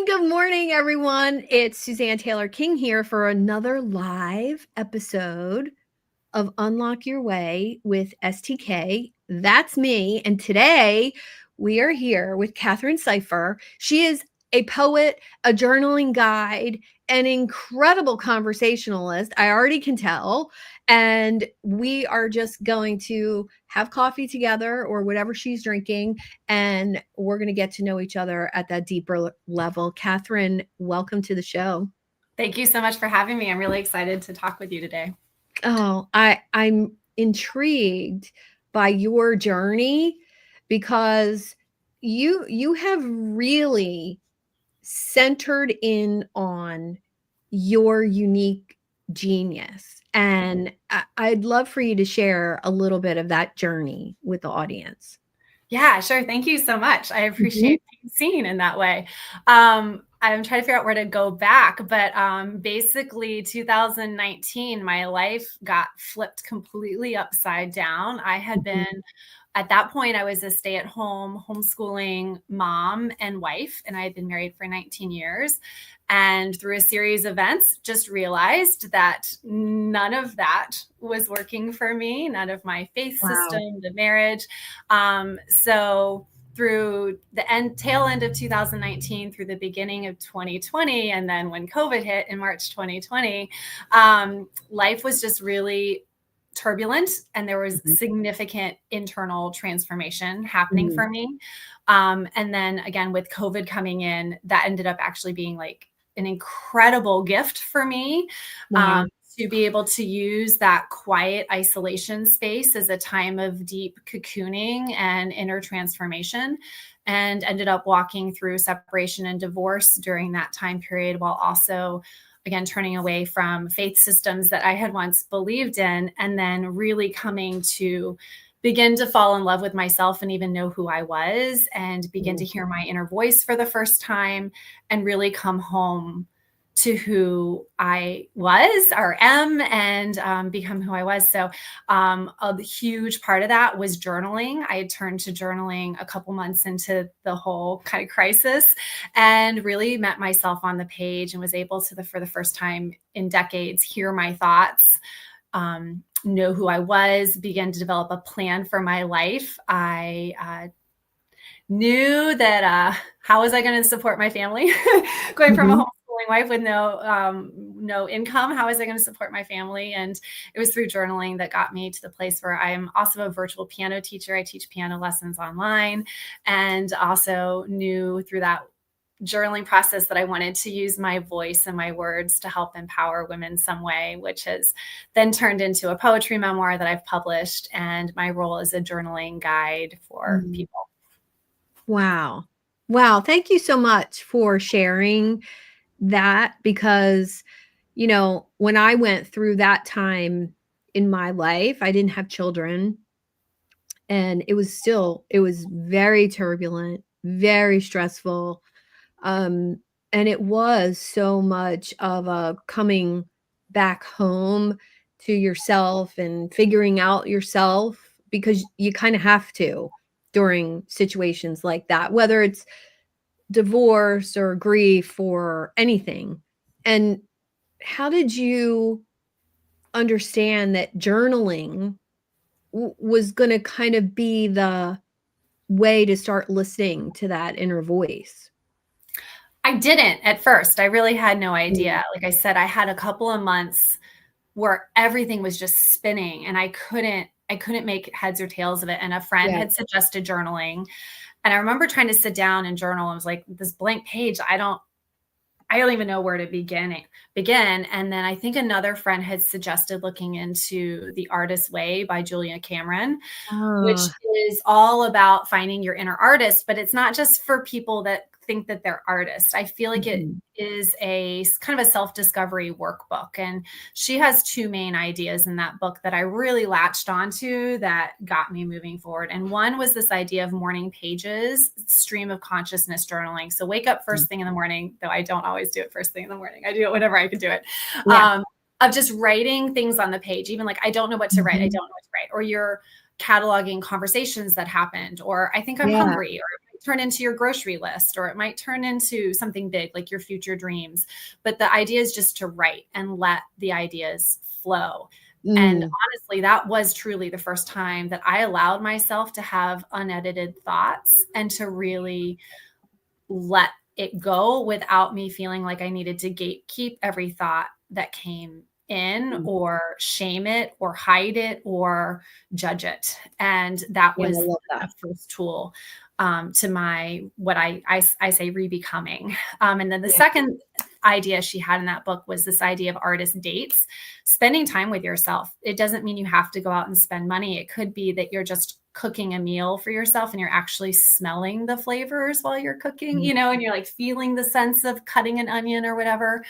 Good morning, everyone. It's Suzanne Taylor King here for another live episode of Unlock Your Way with STK. That's me. And today we are here with Catherine Sipher. She is a poet, a journaling guide, an incredible conversationalist. I already can tell. And we are just going to have coffee together or whatever she's drinking. And we're going to get to know each other at that deeper level. Catherine, welcome to the show. Thank you so much for having me. I'm really excited to talk with you today. Oh, I'm intrigued by your journey because you have really centered in on your unique genius. And I'd love for you to share a little bit of that journey with the audience. Yeah, sure. Thank you so much. I appreciate being seen in that way. I'm trying to figure out where to go back, but basically 2019, my life got flipped completely upside down. I had been, at that point, I was a stay-at-home homeschooling mom and wife, and I had been married for 19 years. And through a series of events, just realized that none of that was working for me, none of my faith system, the marriage. So through the tail end of 2019 through the beginning of 2020, and then when COVID hit in March 2020, life was just really turbulent, and there was significant internal transformation happening for me. And then again, with COVID coming in, that ended up actually being like an incredible gift for me. To be able to use that quiet isolation space as a time of deep cocooning and inner transformation, and ended up walking through separation and divorce during that time period, while also, again, turning away from faith systems that I had once believed in, and then really coming to begin to fall in love with myself and even know who I was, and begin to hear my inner voice for the first time, and really come home to who I was or am, and become who I was. So a huge part of that was journaling. I had turned to journaling a couple months into the whole kind of crisis, and really met myself on the page, and was able to, for the first time in decades, hear my thoughts, know who I was, begin to develop a plan for my life. I knew that how was I going to support my family going from a homeschooling wife with no income? How was I going to support my family? And it was through journaling that got me to the place where I am also a virtual piano teacher. I teach piano lessons online, and also knew through that journaling process that I wanted to use my voice and my words to help empower women some way, which has then turned into a poetry memoir that I've published, and my role as a journaling guide for people. Wow. Thank you so much for sharing that, because, when I went through that time in my life, I didn't have children, and it was very turbulent, very stressful. And it was so much of a coming back home to yourself and figuring out yourself, because you kind of have to during situations like that, whether it's divorce or grief or anything. And how did you understand that journaling was going to kind of be the way to start listening to that inner voice? I didn't at first. I really had no idea. Like I said, I had a couple of months where everything was just spinning, and I couldn't make heads or tails of it. And a friend had suggested journaling. And I remember trying to sit down and journal. I was like, this blank page, I don't even know where to begin. And then I think another friend had suggested looking into The Artist's Way by Julia Cameron, which is all about finding your inner artist, but it's not just for people that think that they're artists. I feel like it is a kind of a self-discovery workbook. And she has two main ideas in that book that I really latched onto that got me moving forward. And one was this idea of morning pages, stream of consciousness journaling. So wake up first thing in the morning, though I don't always do it first thing in the morning. I do it whenever I can do it. Of just writing things on the page, even like, I don't know what to write. I don't know what to write. Or you're cataloging conversations that happened, or I think I'm hungry, or turn into your grocery list, or it might turn into something big like your future dreams. But the idea is just to write and let the ideas flow. And Mm. honestly, that was truly the first time that I allowed myself to have unedited thoughts and to really let it go without me feeling like I needed to gatekeep every thought that came in, Mm. or shame it, or hide it, or judge it. And that Yeah, I was love the that. first tool to my, what I say, rebecoming. And then the Yeah. second idea she had in that book was this idea of artist dates, spending time with yourself. It doesn't mean you have to go out and spend money. It could be that you're just cooking a meal for yourself and you're actually smelling the flavors while you're cooking, Mm. and you're like feeling the sense of cutting an onion or whatever.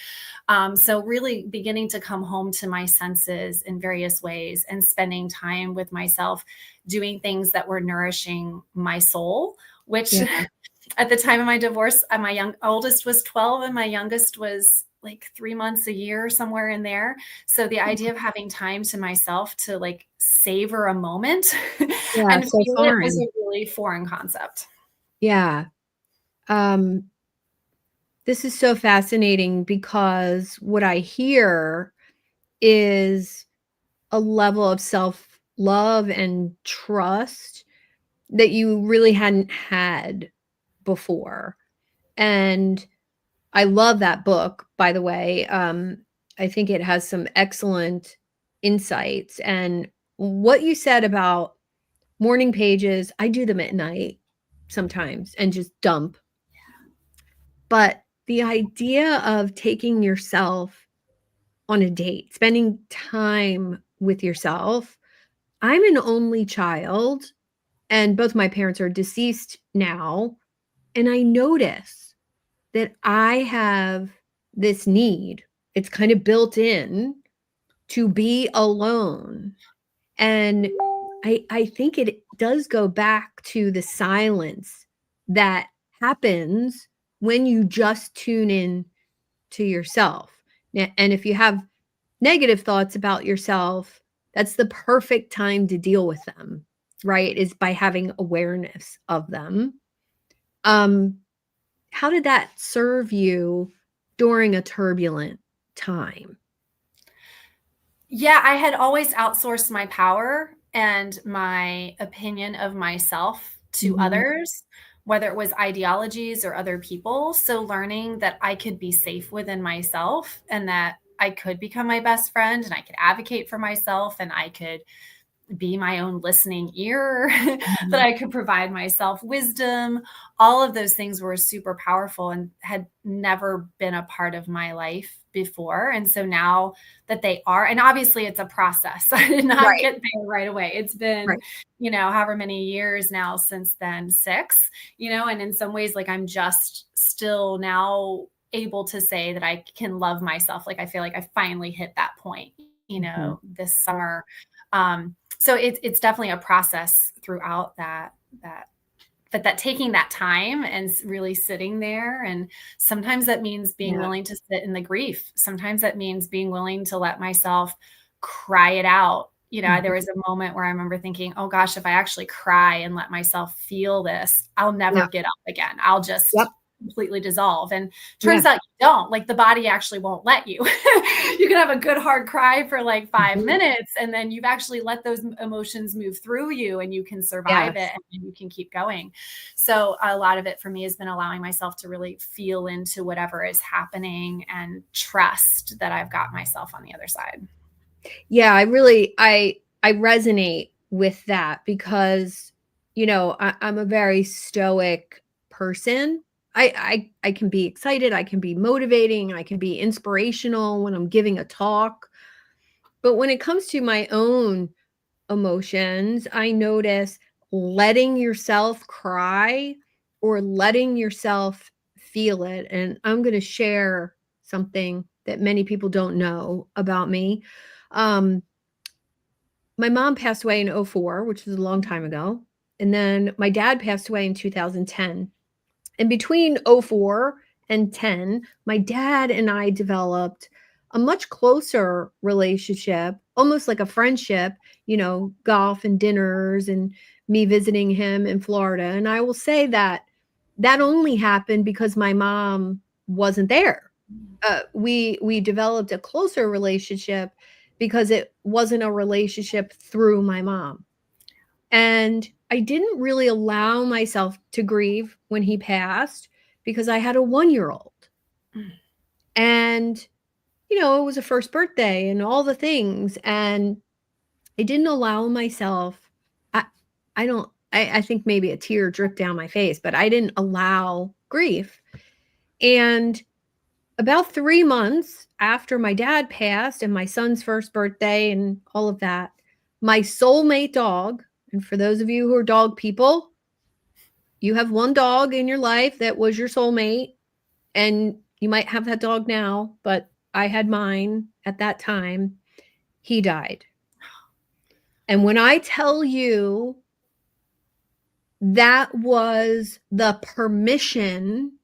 So really beginning to come home to my senses in various ways and spending time with myself, doing things that were nourishing my soul, which Yeah. at the time of my divorce, my oldest was 12 and my youngest was like 3 months a year, somewhere in there. So the idea of having time to myself to like savor a moment Yeah, and so feel it was foreign. a really foreign concept. Yeah. Um, this is so fascinating because what I hear is a level of self-love and trust that you really hadn't had before. And I love that book, by the way. I think it has some excellent insights. And what you said about morning pages, I do them at night sometimes and just dump. But the idea of taking yourself on a date, spending time with yourself. I'm an only child, and both my parents are deceased now. And I notice that I have this need, it's kind of built in to be alone. And I think it does go back to the silence that happens when you just tune in to yourself. And if you have negative thoughts about yourself, that's the perfect time to deal with them, right? Is by having awareness of them. Um, how did that serve you during a turbulent time? Yeah, I had always outsourced my power and my opinion of myself to Mhm. others, whether it was ideologies or other people. So learning that I could be safe within myself and that I could become my best friend and I could advocate for myself and I could be my own listening ear, that Mhm. I could provide myself wisdom. All of those things were super powerful and had never been a part of my life before. And so now that they are, and obviously it's a process. I did not Right, get there right away. It's been, right. however many years now since then, 6, and in some ways, like I'm just still now able to say that I can love myself. Like I feel like I finally hit that point, Mhm. this summer. So it's definitely a process throughout that but that taking that time and really sitting there, and sometimes that means being Yeah, willing to sit in the grief. Sometimes that means being willing to let myself cry it out. There mhm. was a moment where I remember thinking, oh gosh, if I actually cry and let myself feel this, I'll Yeah, never get up again. I'll yep, just completely dissolve. And yeah. turns out you don't. Like the body actually won't let you. You can have a good hard cry for like 5 minutes, and then you've actually let those emotions move through you and you can survive it Yes. and you can keep going. So a lot of it for me has been allowing myself to really feel into whatever is happening and trust that I've got myself on the other side. Yeah, I resonate with that because, I'm a very stoic person. I can be excited, I can be motivating, I can be inspirational when I'm giving a talk. But when it comes to my own emotions, I notice letting yourself cry or letting yourself feel it. And I'm going to share something that many people don't know about me. Um, my mom passed away in '04, which was a long time ago. And then my dad passed away in 2010. And between '04 and 10, my dad and I developed a much closer relationship, almost like a friendship, golf and dinners and me visiting him in Florida. And I will say that that only happened because my mom wasn't there. We developed a closer relationship because it wasn't a relationship through my mom. And I didn't really allow myself to grieve when he passed because I had a 1-year-old. Mm. And, it was a first birthday and all the things. And I didn't allow myself, I, I don't, I think maybe a tear dripped down my face, but I didn't allow grief. And about 3 months after my dad passed and my son's first birthday and all of that, my soulmate dog, and for those of you who are dog people, you have one dog in your life that was your soulmate, and you might have that dog now, but I had mine at that time. He died. And when I tell you that was the permission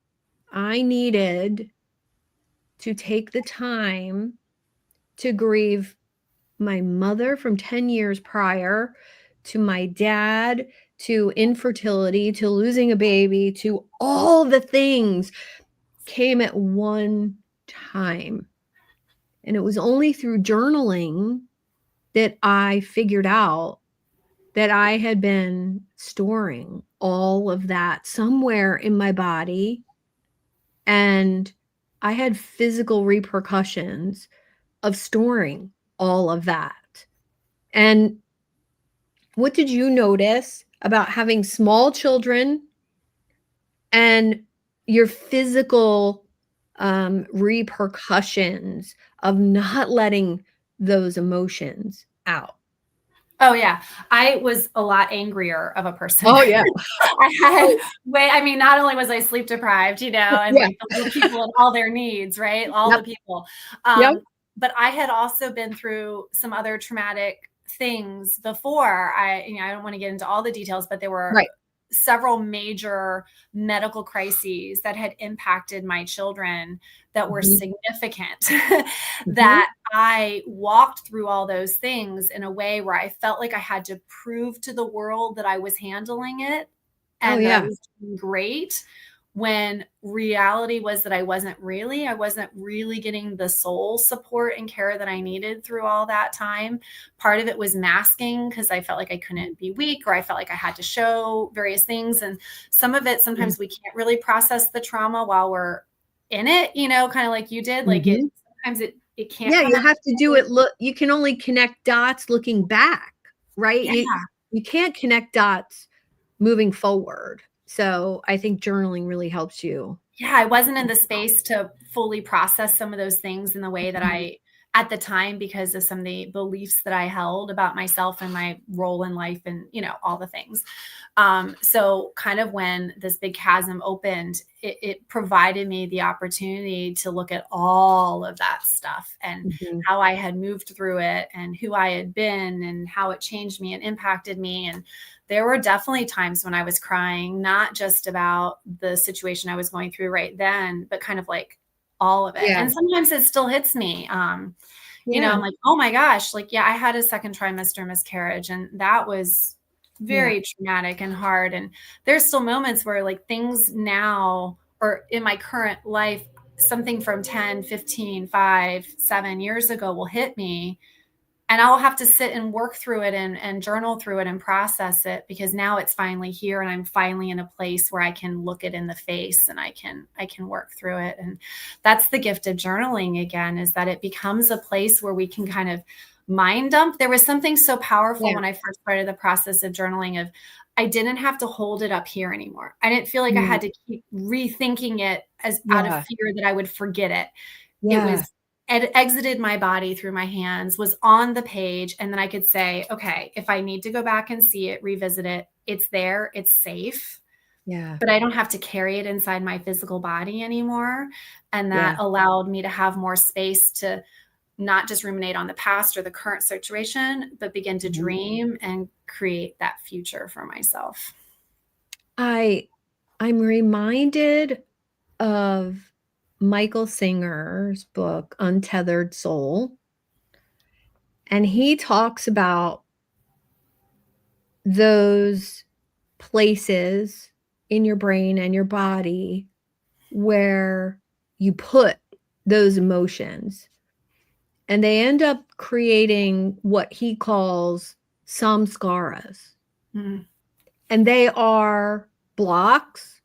I needed to take the time to grieve my mother from 10 years prior, to my dad, to infertility, to losing a baby, to all the things came at one time. And it was only through journaling that I figured out that I had been storing all of that somewhere in my body. And I had physical repercussions of storing all of that. And what did you notice about having small children and your physical repercussions of not letting those emotions out? Oh yeah, I was a lot angrier of a person. Oh, yeah. I had I mean, not only was I sleep deprived, and Yeah. like the little people and all their needs, right? All Yep. the people. Yep. But I had also been through some other traumatic things before. I don't want to get into all the details, but there were Right. several major medical crises that had impacted my children that were Mhm. significant Mhm. that I walked through all those things in a way where I felt like I had to prove to the world that I was handling it Oh, and that I yeah. was doing great, when reality was that I wasn't really getting the soul support and care that I needed through all that time. Part of it was masking because I felt like I couldn't be weak, or I felt like I had to show various things. And some of it, Mhm. sometimes we can't really process the trauma while we're in it, kind of like you did. Like Mhm. sometimes it can't Yeah, come you out. have to do it you can only connect dots looking back, right? Yeah. You can't connect dots moving forward. So, I think journaling really helps you. Yeah, I wasn't in the space to fully process some of those things in the way that Mhm. I at the time, because of some of the beliefs that I held about myself and my role in life and, all the things. So kind of when this big chasm opened, it provided me the opportunity to look at all of that stuff and Mhm. how I had moved through it and who I had been and how it changed me and impacted me. And there were definitely times when I was crying, not just about the situation I was going through right then, but kind of like all of it. Yeah. And sometimes it still hits me. Yeah. I'm like, oh my gosh, like, yeah, I had a second trimester miscarriage, and that was Yeah. very traumatic and hard. And there's still moments where like things now or in my current life, something from 10, 15, 5, 7 years ago will hit me, and I'll have to sit and work through it and journal through it and process it, because now it's finally here and I'm finally in a place where I can look it in the face and I can work through it. And that's the gift of journaling again, is that it becomes a place where we can kind of mind dump. There was something so powerful Yeah. when I first started the process of journaling of I didn't have to hold it up here anymore. I didn't feel like I Mm. had to keep rethinking it as out of Yeah. fear that I would forget it. It Yeah. was it exited my body through my hands, was on the page, and then I could say, okay, if I need to go back and see it, revisit it, it's there, it's safe, Yeah. but I don't have to carry it inside my physical body anymore. And that Yeah. allowed me to have more space to not just ruminate on the past or the current situation, but begin to Mhm. dream and create that future for myself. I I'm reminded of Michael Singer's book, Untethered Soul, and he talks about those places in your brain and your body where you put those emotions, and they end up creating what he calls samskaras. Mm. And they are blocks,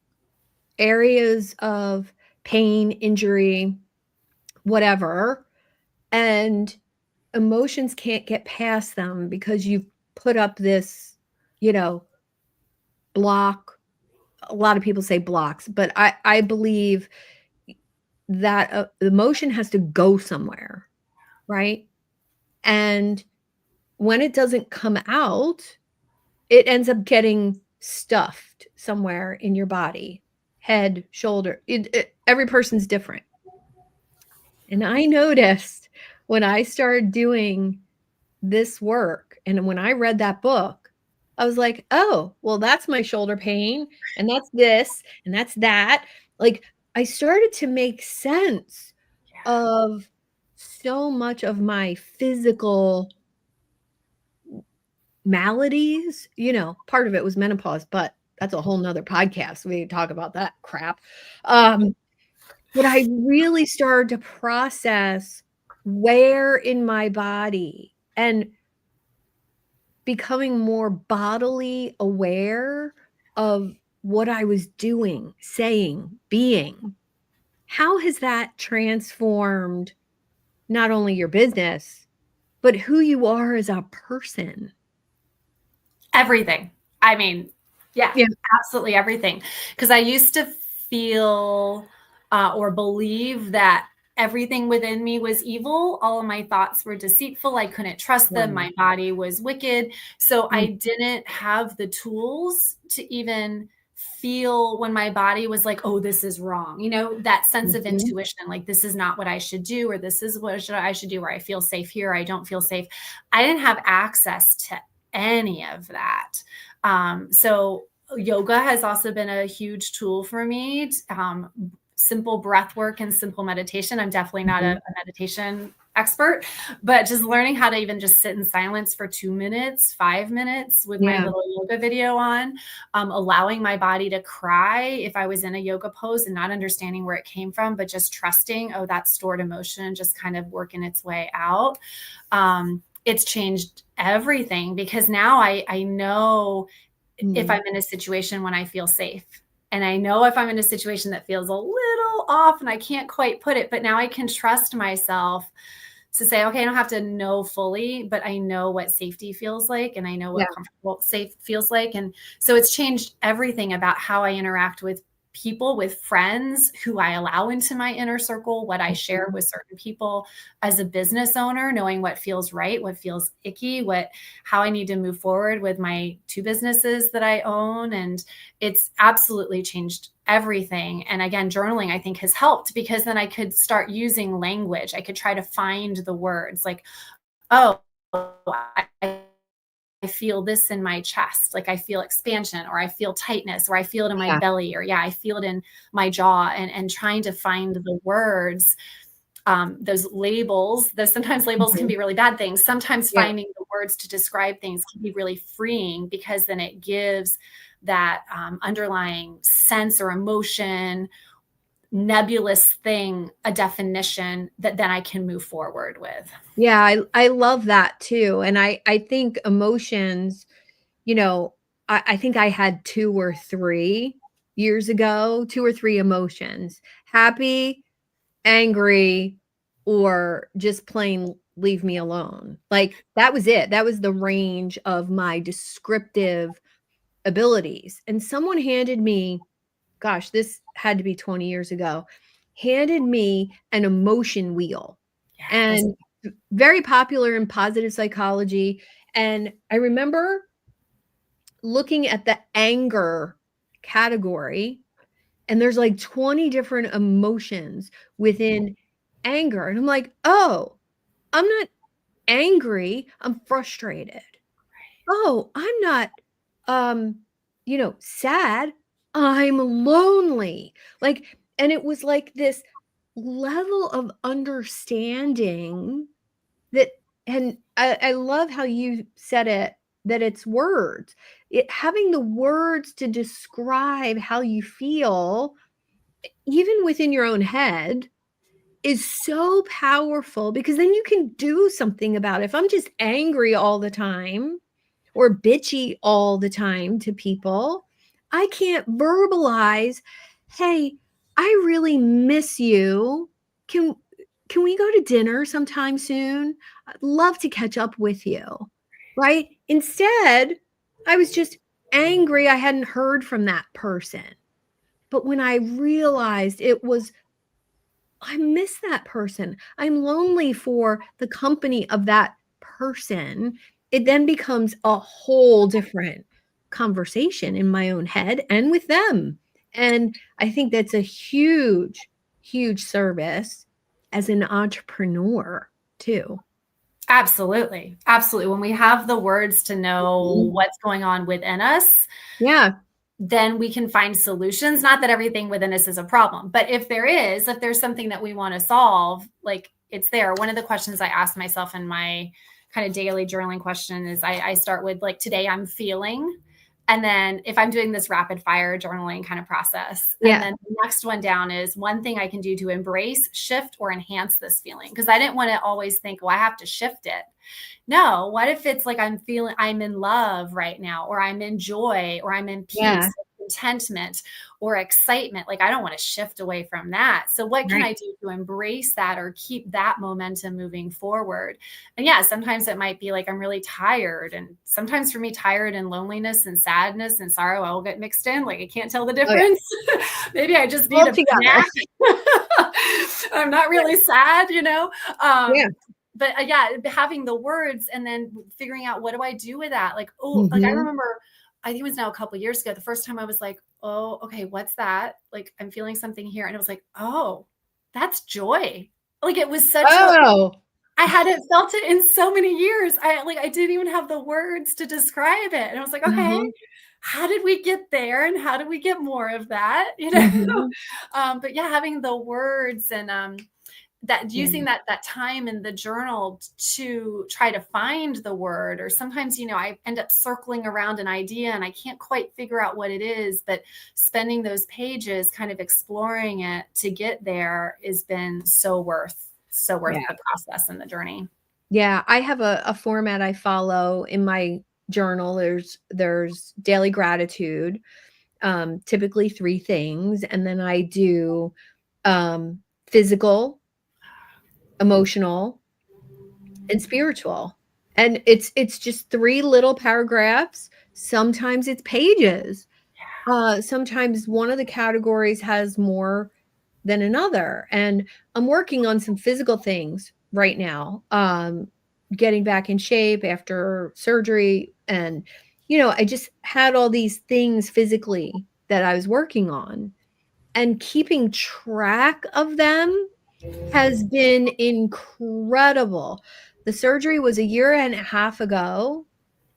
areas of pain, injury, whatever. And emotions can't get past them because you've put up this, you know, block. A lot of people say blocks, but I believe that emotion has to go somewhere, right? And when it doesn't come out, it ends up getting stuffed somewhere in your body, head, shoulder. Every person's different. And I noticed when I started doing this work and when I read that book, I was like, oh, well, that's my shoulder pain, and that's this, and that's that. Like, I started to make sense Yeah. of so much of my physical maladies. Part of it was menopause, but that's a whole nother podcast. We talk about that crap. But I really started to process where in my body and becoming more bodily aware of what I was doing, saying, being. How has that transformed not only your business, but who you are as a person? Everything. I mean, yeah, Yeah. absolutely everything. Because I used to feel or believe that everything within me was evil. All of my thoughts were deceitful. I couldn't trust them. Wow. My body was wicked. So Mm. I didn't have the tools to even feel when my body was like, oh, this is wrong. That sense of Mhm. intuition, like this is not what I should do, or this is what I should do, or I feel safe here, I don't feel safe. I didn't have access to any of that. So yoga has also been a huge tool for me. Simple breath work and simple meditation. I'm definitely not Mhm. a meditation expert, but just learning how to even just sit in silence for 2 minutes, 5 minutes with my Yeah. little yoga video on, allowing my body to cry if I was in a yoga pose and not understanding where it came from, but just trusting, oh, that's stored emotion, just kind of working its way out. It's changed everything because now I know if Mm. I'm in a situation when I feel safe. And I know if I'm in a situation that feels a little off and I can't quite put it, but now I can trust myself to say, okay, I don't have to know fully, but I know what safety feels like and I know Yeah. what comfortable, safe feels like. And so it's changed everything about how I interact with people, with friends who I allow into my inner circle, what I share Mhm. with certain people as a business owner, knowing what feels right, what feels icky, how I need to move forward with my 2 businesses that I own. And it's absolutely changed everything. And again, journaling, I think, has helped because then I could start using language. I could try to find the words like, oh, I feel this in my chest, like I feel expansion, or I feel tightness, or I feel it in my Yeah. belly, or I feel it in my jaw, and trying to find the words, those labels. Those sometimes labels can Mhm. be really bad things. Sometimes Yeah. finding the words to describe things can be really freeing because then it gives that underlying sense or emotion, nebulous thing, a definition that then I can move forward with. Yeah, I love that too, and I think emotions, you know, I think I had 2 or 3 years ago, 2 or 3 emotions: happy, angry, or just plain leave me alone. Like, that was it. That was the range of my descriptive abilities, and someone handed me, gosh, this had to be 20 years ago, handed me an emotion wheel, Yeah, those. and very popular in positive psychology. And I remember looking at the anger category, and there's like 20 different emotions within anger. And I'm like, oh, I'm not angry, I'm frustrated. Oh, I'm not, um, sad, I'm lonely. Like, and it was like this level of understanding that, and I love how you said it, that it's words. having the words to describe how you feel, even within your own head, is so powerful, because then you can do something about it. If I'm just angry all the time or bitchy all the time to people, I can't verbalize, hey, I really miss you. Can can we go to dinner sometime soon? I'd love to catch up with you. Right? Instead, I was just angry I hadn't heard from that person. But when I realized it was, I miss that person, I'm lonely for the company of that person, it then becomes a whole different conversation in my own head and with them. And I think that's a huge, huge service as an entrepreneur, too. Absolutely. Absolutely. When we have the words to know Mhm. what's going on within us, Yeah. then we can find solutions. Not that everything within us is a problem, but if there's something that we want to solve, like it's there. One of the questions I ask myself in my kind of daily journaling question is I start with like, today I'm feeling. And then if I'm doing this rapid fire journaling kind of process, and Yeah. then the next one down is one thing I can do to embrace, shift, or enhance this feeling. Because I didn't want to always think, well, I have to shift it. No, what if it's like I'm in love right now, or I'm in joy, or I'm in Yeah. peace, contentment, or excitement? Like, I don't want to shift away from that. So, what can Right. I do to embrace that or keep that momentum moving forward? And yeah, sometimes it might be like I'm really tired. And sometimes for me, tired and loneliness and sadness and sorrow all get mixed in. Like, I can't tell the Oh, yeah. difference. Maybe I just need All a together. nap. I'm not really sad, you know? Yeah. But yeah, having the words and then figuring out what do I do with that? Like, oh, like I Mhm. remember, I think it was now a couple of years ago, the first time I was like, oh, okay, what's that? Like, I'm feeling something here. And it was like, oh, that's joy. Like it was such a, Oh. I hadn't felt it in so many years. I didn't even have the words to describe it. And I was like, okay, Uh-huh. how did we get there? And how do we get more of that? Mhm. But yeah, having the words and, that Yeah. using that time in the journal to try to find the word, or sometimes I end up circling around an idea and I can't quite figure out what it is, but spending those pages kind of exploring it to get there has been so worth Yeah. the process and the journey. Yeah, I have a format I follow in my journal. There's daily gratitude, typically 3 things, and then I do, physical, emotional, and spiritual. And it's just 3 little paragraphs. Sometimes it's pages. Sometimes one of the categories has more than another. And I'm working on some physical things right now, getting back in shape after surgery. And, I just had all these things physically that I was working on. And keeping track of them has been incredible. The surgery was a year and a half ago,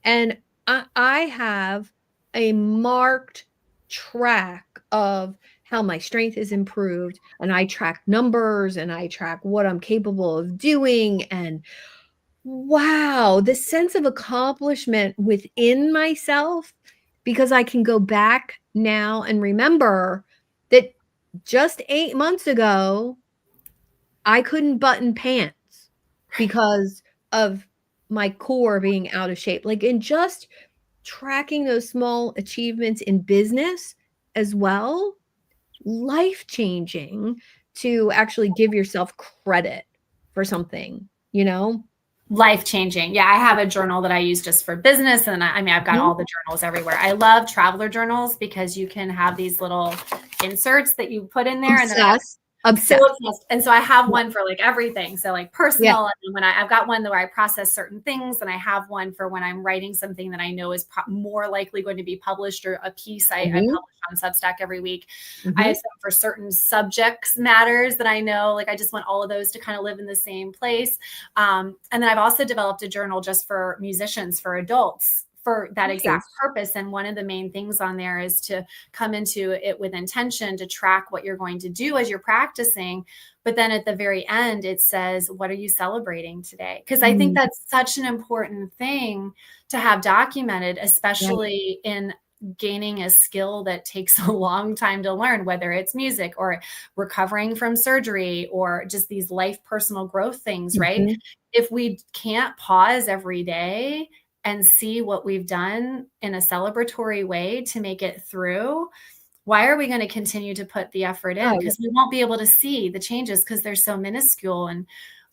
and I have a marked track of how my strength is improved, and I track numbers and I track what I'm capable of doing. And wow, the sense of accomplishment within myself, because I can go back now and remember that just 8 months ago, I couldn't button pants because of my core being out of shape. Like, in just tracking those small achievements in business as well, life changing to actually give yourself credit for something, you know? Life changing. Yeah, I have a journal that I use just for business. And I mean, I've got Mhm. all the journals everywhere. I love traveler journals because you can have these little inserts that you put in there. And then I have Obsessed, so obsessed. obsessed. And so I have Yeah, one for like everything. So like yeah. personal, and when I've got one where I process certain things, and I have one for when I'm writing something that I know is more likely going to be published, or a piece I Mhm, publish on Substack every week. I have mhm. some for certain subjects matters that I know, like I just want all of those to kind of live in the same place. And then I've also developed a journal just for musicians, for adults, for that exact Nice. purpose. And one of the main things on there is to come into it with intention, to track what you're going to do as you're practicing. But then at the very end, it says, what are you celebrating today? Because I think Mm, that's such an important thing to have documented, yeah. especially in gaining a skill that takes a long time to learn, whether it's music or recovering from surgery or just these life personal growth things, right? Mhm. If we can't pause every day and see what we've done in a celebratory way to make it through, why are we going to continue to put the effort in? Oh, yeah. Because we won't be able to see the changes because they're so minuscule. And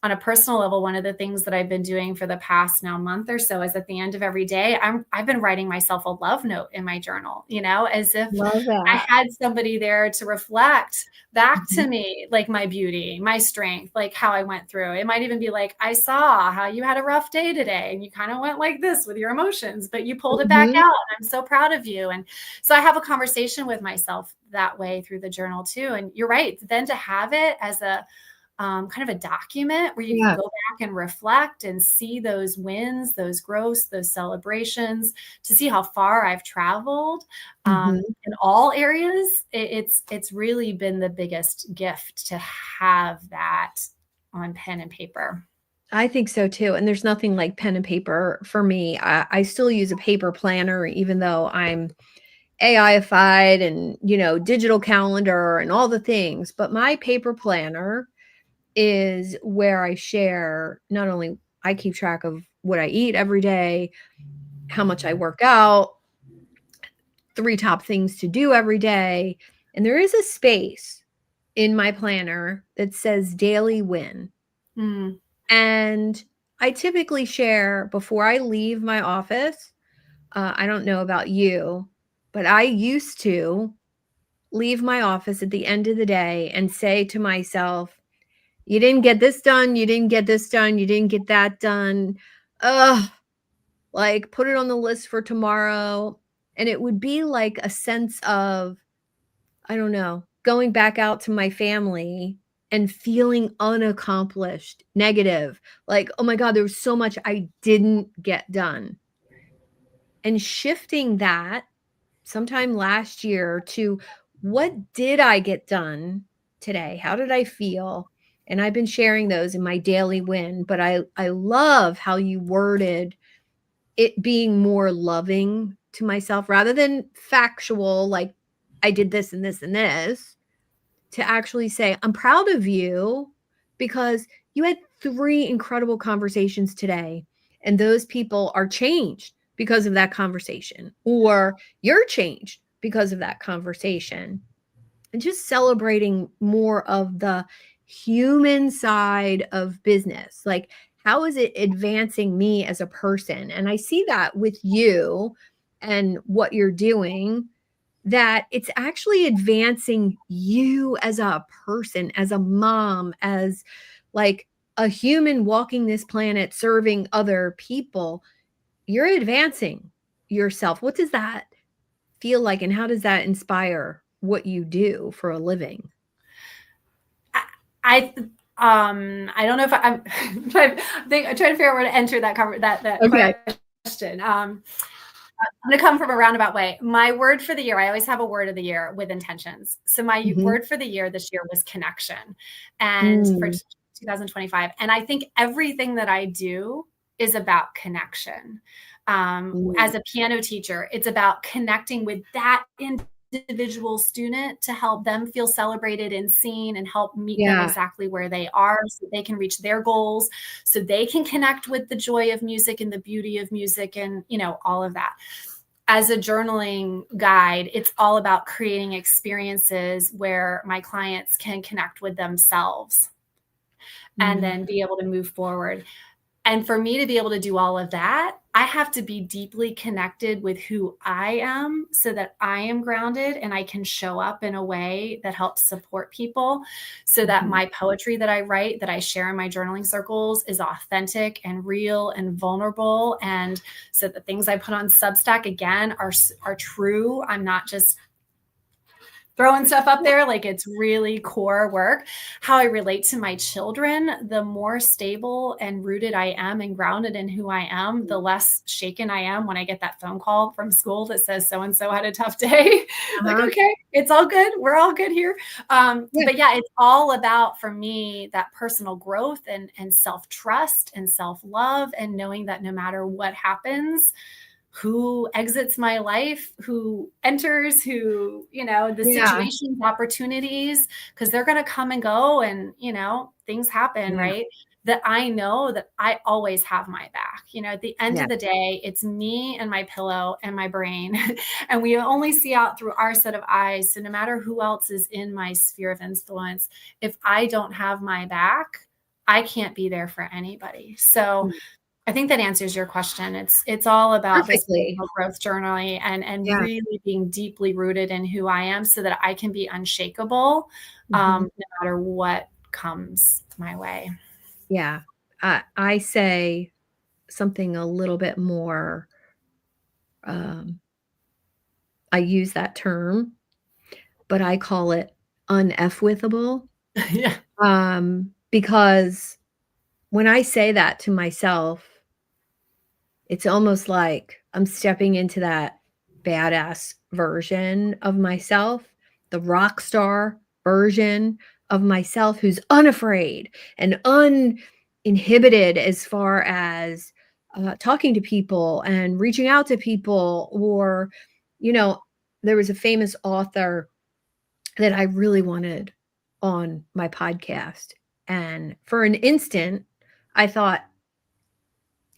on a personal level, one of the things that I've been doing for the past now month or so is at the end of every day, I've been writing myself a love note in my journal, as if Love I that. had somebody there to reflect back Mhm. to me, like my beauty, my strength, like how I went through. It might even be like, I saw how you had a rough day today and you kind of went like this with your emotions, but you pulled it back Mhm. out. And I'm so proud of you. And so I have a conversation with myself that way through the journal too. And you're right. Then to have it as a kind of a document where you can Yeah. go back and reflect and see those wins, those growths, those celebrations, to see how far I've traveled Mhm. in all areas. It's really been the biggest gift to have that on pen and paper. I think so too, and there's nothing like pen and paper for me. I still use a paper planner even though I'm AIified and, digital calendar and all the things, but my paper planner is where I share not only I keep track of what I eat every day, how much I work out, 3 top things to do every day, and there is a space in my planner that says daily win. Mm, And I typically share before I leave my office. I don't know about you, but I used to leave my office at the end of the day and say to myself, you didn't get this done, you didn't get this done, you didn't get that done. Ugh, like put it on the list for tomorrow. And it would be like a sense of, I don't know, going back out to my family and feeling unaccomplished, negative, like, "Oh my god, there was so much I didn't get done." And shifting that sometime last year to, "What did I get done today? How did I feel?" And I've been sharing those in my daily win, but I love how you worded it being more loving to myself rather than factual, like, "I did this and this and this." To actually say, "I'm proud of you because you had 3 incredible conversations today, and those people are changed because of that conversation, or you're changed because of that conversation." And just celebrating more of the human side of business. Like, how is it advancing me as a person? And I see that with you and what you're doing, that it's actually advancing you as a person, as a mom, as like a human walking this planet, serving other people. You're advancing yourself. What does that feel like? And how does that inspire what you do for a living? I I don't know if I'm I'm trying to figure out where to enter that Okay. question. I'm going to come from a roundabout way. My word for the year, I always have a word of the year with intentions. So my Mhm. word for the year this year was connection, and for Mm. 2025. And I think everything that I do is about connection. Mm. As a piano teacher, it's about connecting with that individual student to help them feel celebrated and seen and help meet them Yeah. exactly where they are so they can reach their goals, so they can connect with the joy of music and the beauty of music and, all of that. As a journaling guide, it's all about creating experiences where my clients can connect with themselves and Mm. then be able to move forward. And for me to be able to do all of that, I have to be deeply connected with who I am so that I am grounded and I can show up in a way that helps support people, so that Mhm. my poetry that I write, that I share in my journaling circles, is authentic and real and vulnerable. And so the things I put on Substack, again, are true. I'm not just throwing stuff up there. Like, it's really core work. How I relate to my children, the more stable and rooted I am and grounded in who I am, the less shaken I am when I get that phone call from school that says so-and-so had a tough day. Like, Uh-huh. okay, it's all good. We're all good here. Yeah. But yeah, it's all about, for me, that personal growth and self-trust and self-love, and knowing that no matter what happens, who exits my life, who enters, who, the Yeah. situations, opportunities, because they're going to come and go, and, things happen, Yeah. right? That I know that I always have my back. At the end Yeah. of the day, it's me and my pillow and my brain. And we only see out through our set of eyes. So no matter who else is in my sphere of influence, if I don't have my back, I can't be there for anybody. So Mm. I think that answers your question. It's all about this Perfectly. personal growth journaling and Yeah. really being deeply rooted in who I am, so that I can be unshakable, Mhm. no matter what comes my way. Yeah. I say something a little bit more, um, I use that term, but I call it un-F-withable, Yeah. because when I say that to myself, it's almost like I'm stepping into that badass version of myself, the rock star version of myself who's unafraid and uninhibited as far as talking to people and reaching out to people. Or, you know, there was a famous author that I really wanted on my podcast. And for an instant, I thought,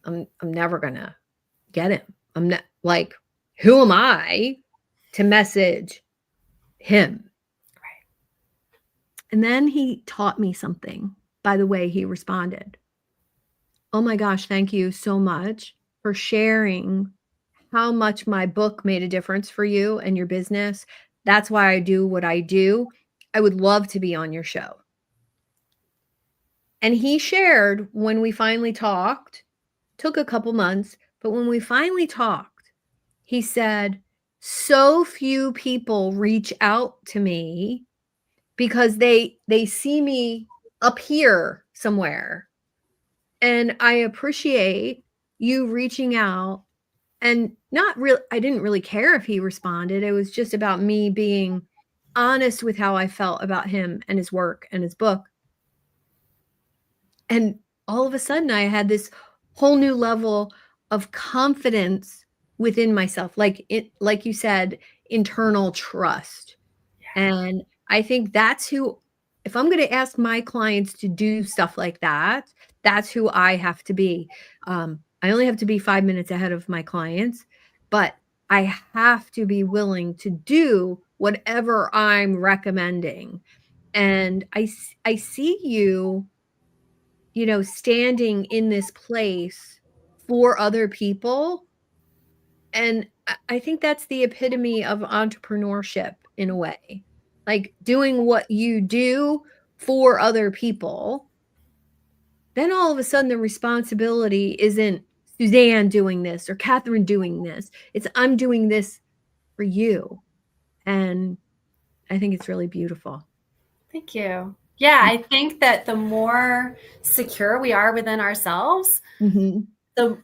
I'm never gonna get him. I'm not like, who am I to message him? Right. And then he taught me something by the way he responded. Oh my gosh, thank you so much for sharing how much my book made a difference for you and your business. That's why I do what I do. I would love to be on your show. And he shared when we finally talked, took a couple months, but when we finally talked, he said, so few people reach out to me because they see me up here somewhere. And I appreciate you reaching out, and not real I didn't really care if he responded. It was just about me being honest with how I felt about him and his work and his book. And all of a sudden, I had this whole new level of confidence within myself, like you said, internal trust. And I think that's who, if I'm gonna ask my clients to do stuff like that, that's who I have to be. I only have to be 5 minutes ahead of my clients, but I have to be willing to do whatever I'm recommending. And I see you, standing in this place for other people. And I think that's the epitome of entrepreneurship in a way. Like doing what you do for other people. Then all of a sudden the responsibility isn't Suzanne doing this or Catherine doing this. It's I'm doing this for you. And I think it's really beautiful. Thank you. Yeah, I think that the more secure we are within ourselves, Mhm. the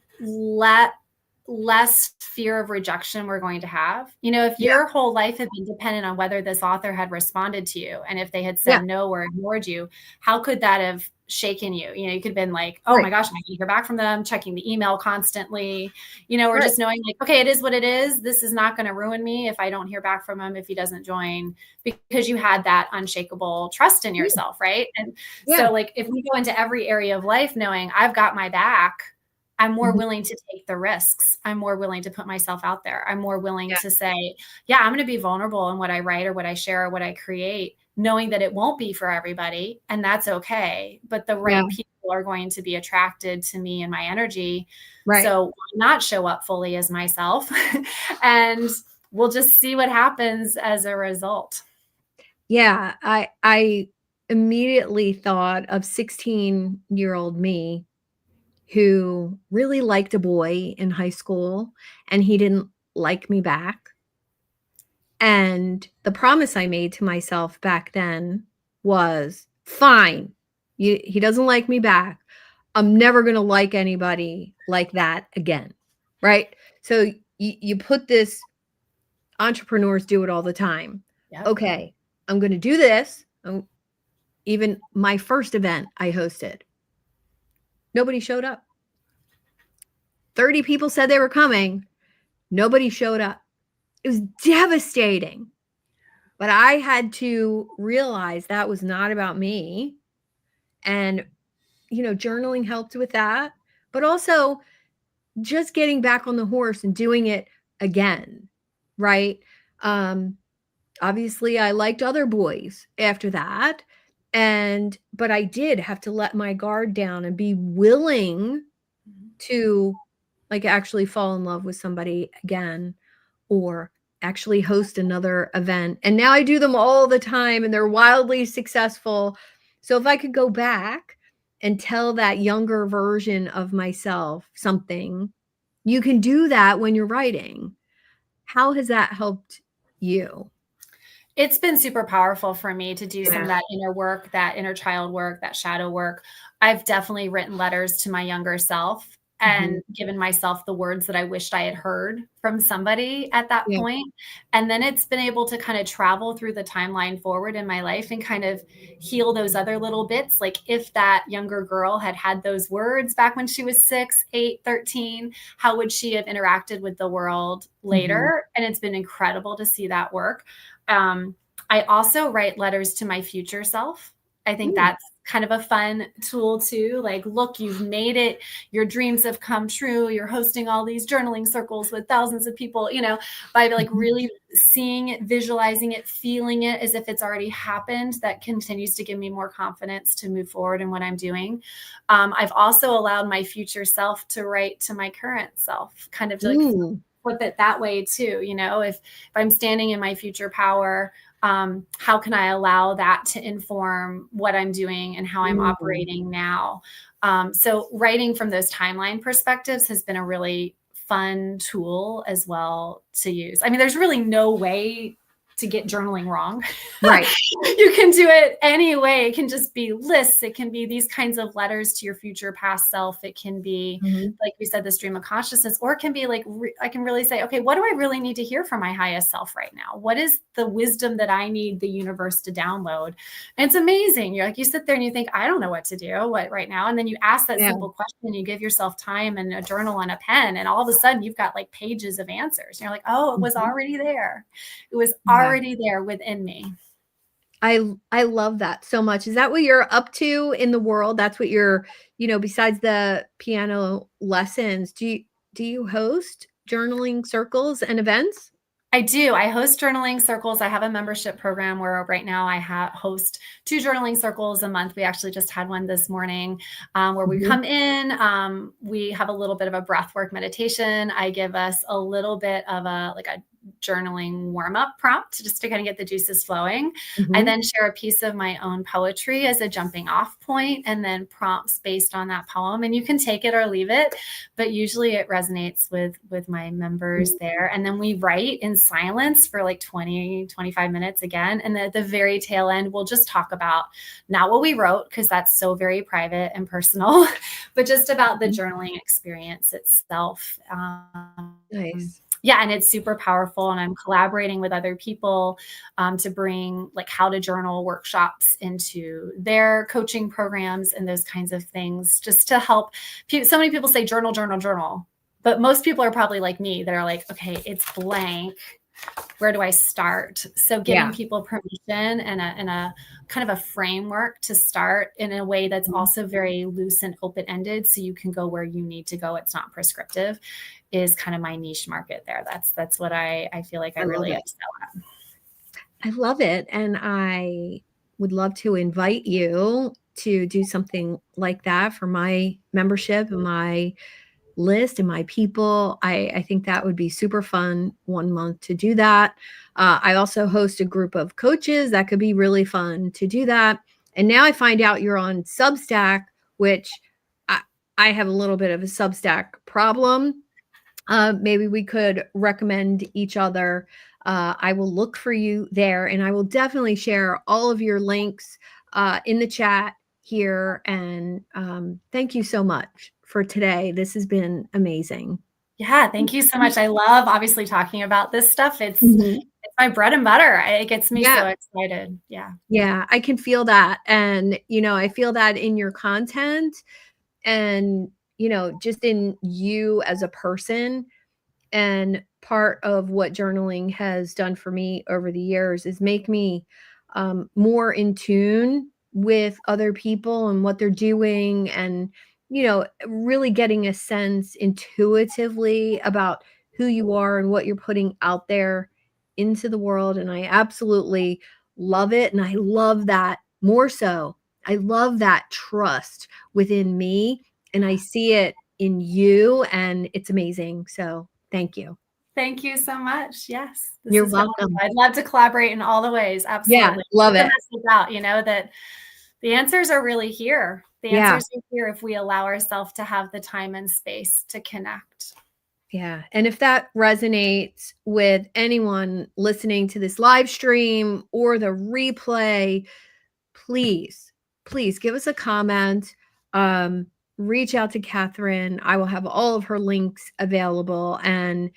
less fear of rejection we're going to have. If Yeah, your whole life had been dependent on whether this author had responded to you, and if they had yeah, said no or ignored you, how could that have shaken you? You could have been like, oh my right, gosh, I can hear back from them, checking the email constantly, or right, just knowing like, okay, it is what it is. This is not going to ruin me if I don't hear back from him, if he doesn't join, because you had that unshakable trust in yeah, yourself, right? And yeah, so, like, if we go into every area of life knowing I've got my back, I'm more mhm, willing to take the risks. I'm more willing to put myself out there. I'm more willing yeah, to say, yeah, I'm going to be vulnerable in what I write or what I share or what I create, knowing that it won't be for everybody. And that's okay. But the yeah, right people are going to be attracted to me and my energy. right. So why not show up fully as myself? And we'll just see what happens as a result. Yeah, I immediately thought of 16-year-old me who really liked a boy in high school, and he didn't like me back. And the promise I made to myself back then was, fine, he doesn't like me back. I'm never going to like anybody like that again. Right. So you put this, entrepreneurs do it all the time. Yep. Okay, I'm going to do this. Even my first event I hosted, nobody showed up. 30 people said they were coming. Nobody showed up. It was devastating. But I had to realize that was not about me. And, journaling helped with that. But also just getting back on the horse and doing it again. Right. Obviously, I liked other boys after that. But I did have to let my guard down and be willing to actually fall in love with somebody again, or actually host another event. And now I do them all the time and they're wildly successful. So if I could go back and tell that younger version of myself something, you can do that when you're writing. How has that helped you? It's been super powerful for me to do some of Yeah. that inner work, that inner child work, that shadow work. I've definitely written letters to my younger self and Mhm. given myself the words that I wished I had heard from somebody at that Yeah. point. And then it's been able to kind of travel through the timeline forward in my life and kind of heal those other little bits. Like if that younger girl had had those words back when she was 6, 8, 13, how would she have interacted with the world Mhm. later? And it's been incredible to see that work. I also write letters to my future self. I think Ooh. that's kind of a fun tool too. Like, look, you've made it. Your dreams have come true. You're hosting all these journaling circles with thousands of people, by like Mhm. really seeing it, visualizing it, feeling it as if it's already happened. That continues to give me more confidence to move forward in what I'm doing. I've also allowed my future self to write to my current self, kind of to like Ooh. flip it that way too. If I'm standing in my future power, how can I allow that to inform what I'm doing and how I'm Ooh. operating now? So writing from those timeline perspectives has been a really fun tool as well to use. I mean, there's really no way to get journaling wrong. Right. You can do it any way. It can just be lists. It can be these kinds of letters to your future past self. It can be, Mhm. like we said, the stream of consciousness, or it can be like, I can really say, okay, what do I really need to hear from my highest self right now? What is the wisdom that I need the universe to download? And it's amazing. You're like, you sit there and you think, I don't know what to do, what right now. And then you ask that Yeah. simple question, you give yourself time and a journal and a pen, and all of a sudden you've got like pages of answers. And you're like, oh, it was Mhm. already there. It was Yeah. already there within me. I love that so much. Is that what you're up to in the world? That's what you're, besides the piano lessons, do you host journaling circles and events? I do. I host journaling circles. I have a membership program where right now I host 2 journaling circles a month. We actually just had one this morning, where we Mhm. come in, we have a little bit of a breath work meditation. I give us a little bit of a journaling warm-up prompt just to kind of get the juices flowing. I Mhm. then share a piece of my own poetry as a jumping off point, and then prompts based on that poem. And you can take it or leave it, but usually it resonates with my members there. And then we write in silence for like 20, 25 minutes again. And at the very tail end, we'll just talk about not what we wrote, because that's so very private and personal, but just about the Mhm. journaling experience itself. Nice. Yeah, and it's super powerful. And I'm collaborating with other people to bring like how to journal workshops into their coaching programs and those kinds of things, just to help people. So many people say journal, journal, journal, but most people are probably like me that are like, okay, it's blank. Where do I start? So giving Yeah. people permission and a kind of a framework to start in a way that's Mhm. also very loose and open-ended, so you can go where you need to go. It's not prescriptive, is kind of my niche market there. That's what I feel like I I love really it. excel at. I love it, and I would love to invite you to do something like that for my membership and my list and my people. I think that would be super fun one month to do that. I also host a group of coaches that could be really fun to do that. And now I find out you're on Substack, which I, I have a little bit of a Substack problem. Maybe we could recommend each other. I will look for you there, and I will definitely share all of your links in the chat here. And thank you so much for today. This has been amazing. Yeah, thank you so much. I love obviously talking about this stuff. It's Mhm. my bread and butter. It gets me Yeah. so excited. Yeah. Yeah, I can feel that. And, I feel that in your content and, just in you as a person. And part of what journaling has done for me over the years is make me more in tune with other people and what they're doing, and really getting a sense intuitively about who you are and what you're putting out there into the world. And I absolutely love it, and I love that more so. I love that trust within me, and I see it in you, and it's amazing. So thank you. Thank you so much. Yes, this You're has been wonderful. welcome. I'd love to collaborate in all the ways. Yeah, Absolutely. love Get the it. message out, that the answers are really here. The Yeah, answers are here if we allow ourselves to have the time and space to connect. yeah. And if that resonates with anyone listening to this live stream or the replay, please, please give us a comment. Um, Reach out to Catherine. I will have all of her links available, and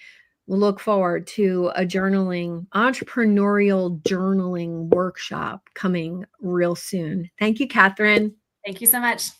we'll look forward to a entrepreneurial journaling workshop coming real soon. Thank you, Catherine. Thank you so much.